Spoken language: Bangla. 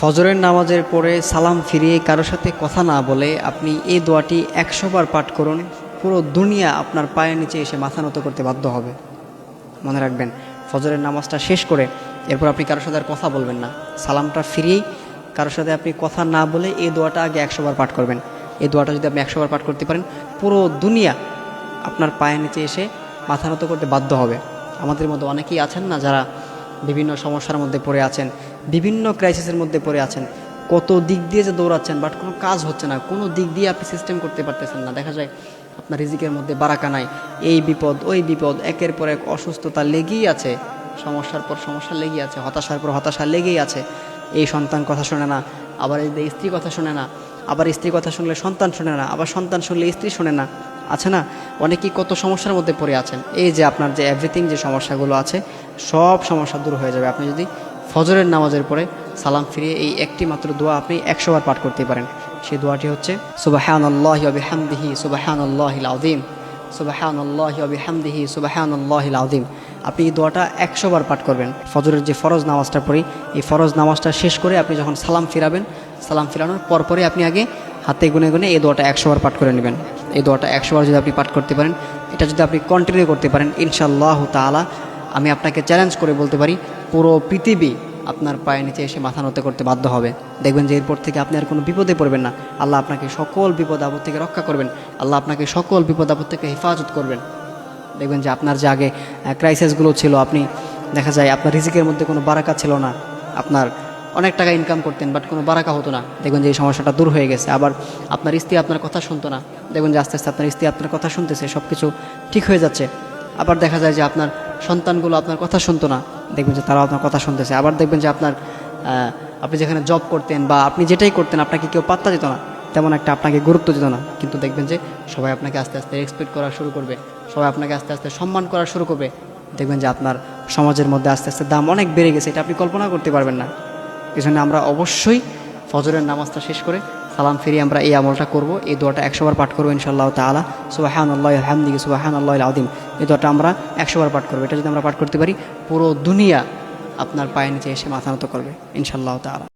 ফজরের নামাজের পরে সালাম ফিরিয়ে কারোর সাথে কথা না বলে আপনি এই দোয়াটি 100 বার পাঠ করুন, পুরো দুনিয়া আপনার পায়ের নিচে এসে মাথা নত করতে বাধ্য হবে। মনে রাখবেন, ফজরের নামাজটা শেষ করে এরপর আপনি কারোর সাথে আর কথা বলবেন না। সালামটা ফিরিয়েই কারোর সাথে আপনি কথা না বলে এই দোয়াটা আগে 100 বার পাঠ করবেন। এই দোয়াটা যদি আপনি 100 বার পাঠ করতে পারেন, পুরো দুনিয়া আপনার পায়ের নিচে এসে মাথা নত করতে বাধ্য হবে। আমাদের মধ্যে অনেকেই আছেন না, যারা বিভিন্ন সমস্যার মধ্যে পড়ে আছেন, বিভিন্ন ক্রাইসিসের মধ্যে পড়ে আছেন, কত দিক দিয়ে যে দৌড়াচ্ছেন, বাট কোনো কাজ হচ্ছে না, কোনো দিক দিয়ে আপনি সিস্টেম করতে পারতেছেন না। দেখা যায় আপনার রিজিকের মধ্যে বারাকা নাই, এই বিপদ ওই বিপদ, একের পর এক অসুস্থতা লেগেই আছে, সমস্যার পর সমস্যা লেগেই আছে, হতাশার পর হতাশা লেগেই আছে। এই সন্তান কথা শোনে না, আবার এই স্ত্রী কথা শোনে না, আবার স্ত্রী কথা শুনলে সন্তান শোনে না, আবার সন্তান শুনলে স্ত্রী শোনে না। আছে না, অনেকেই কত সমস্যার মধ্যে পড়ে আছেন। এই যে আপনার যে এভরিথিং যে সমস্যাগুলো আছে, সব সমস্যা দূর হয়ে যাবে আপনি যদি ফজরের নামাজের পরে সালাম ফিরিয়ে এই একটি মাত্র দোয়া আপনি 100 বার পাঠ করতে পারেন। সেই দোয়াটি হচ্ছে সুবহানাল্লাহি ওয়া বিহামদিহি সুবহানাল্লাহিল আযীম, সুবহানাল্লাহি ওয়া বিহামদিহি সুবহানাল্লাহিল আযীম। আপনি এই দোয়াটা 100 বার পাঠ করবেন। ফজরের যে ফরজ নামাজটা পড়ি, এই ফরজ নামাজটা শেষ করে আপনি যখন সালাম ফিরাবেন, সালাম ফিরানোর পরপরই আপনি আগে হাতে গুনে গুনে এই দোয়াটা 100 বার পাঠ করে নেবেন। এই দোয়াটা 100 বার যদি আপনি পাঠ করতে পারেন, এটা যদি আপনি কন্টিনিউ করতে পারেন, ইনশাআল্লাহ তাআলা আমি আপনাকে চ্যালেঞ্জ করে বলতে পারি, পুরো পৃথিবী আপনার পায়ের নিচে এসে মাথা নত করতে বাধ্য হবে। দেখবেন যে এরপর থেকে আপনি আর কোনো বিপদে পড়বেন না। আল্লাহ আপনাকে সকল বিপদ আপদ থেকে রক্ষা করবেন, আল্লাহ আপনাকে সকল বিপদ আপদ থেকে হেফাজত করবেন। দেখবেন যে আপনার যে আগে ক্রাইসিসগুলো ছিল, আপনি দেখা যায় আপনার রিজিকের মধ্যে কোনো বারাকা ছিল না, আপনার অনেক টাকা ইনকাম করতেন বাট কোনো বারাকা হতো না, দেখবেন যে এই সমস্যাটা দূর হয়ে গেছে। আবার আপনার স্ত্রী আপনার কথা শুনতো না, দেখবেন যে আস্তে আস্তে আপনার স্ত্রী আপনার কথা শুনতেছে, সব কিছু ঠিক হয়ে যাচ্ছে। আবার দেখা যায় যে আপনার সন্তানগুলো আপনার কথা শুনতো না, দেখবেন যে তারাও আপনার কথা শুনতেছে। আবার দেখবেন যে আপনি যেখানে জব করতেন বা আপনি যেটাই করতেন, আপনাকে কেউ পাত্তা দিত না, তেমন একটা আপনাকে গুরুত্ব দিত না, কিন্তু দেখবেন যে সবাই আপনাকে আস্তে আস্তে রেসপেক্ট করা শুরু করবে, সবাই আপনাকে আস্তে আস্তে সম্মান করা শুরু করবে। দেখবেন যে আপনার সমাজের মধ্যে আস্তে আস্তে দাম অনেক বেড়ে গেছে, এটা আপনি কল্পনা করতে পারবেন না। এই জন্য আমরা অবশ্যই ফজরের নামাজটা শেষ করে সালাম ফিরিয়ে আমরা এই আমলটা করব, এই দোয়াটা 100 বার পাঠ করবো ইনশাআল্লাহ তাআলা। সুবহানাল্লাহি ওয়া বিহামদিহি সুবহানাল্লাহিল আযীম, এই দোয়াটা আমরা 100 বার পাঠ করবো। এটা যদি আমরা পাঠ করতে পারি, পুরো দুনিয়া আপনার পায়ের নিচে এসে মাথা নত করবে ইনশাআল্লাহ তাআলা।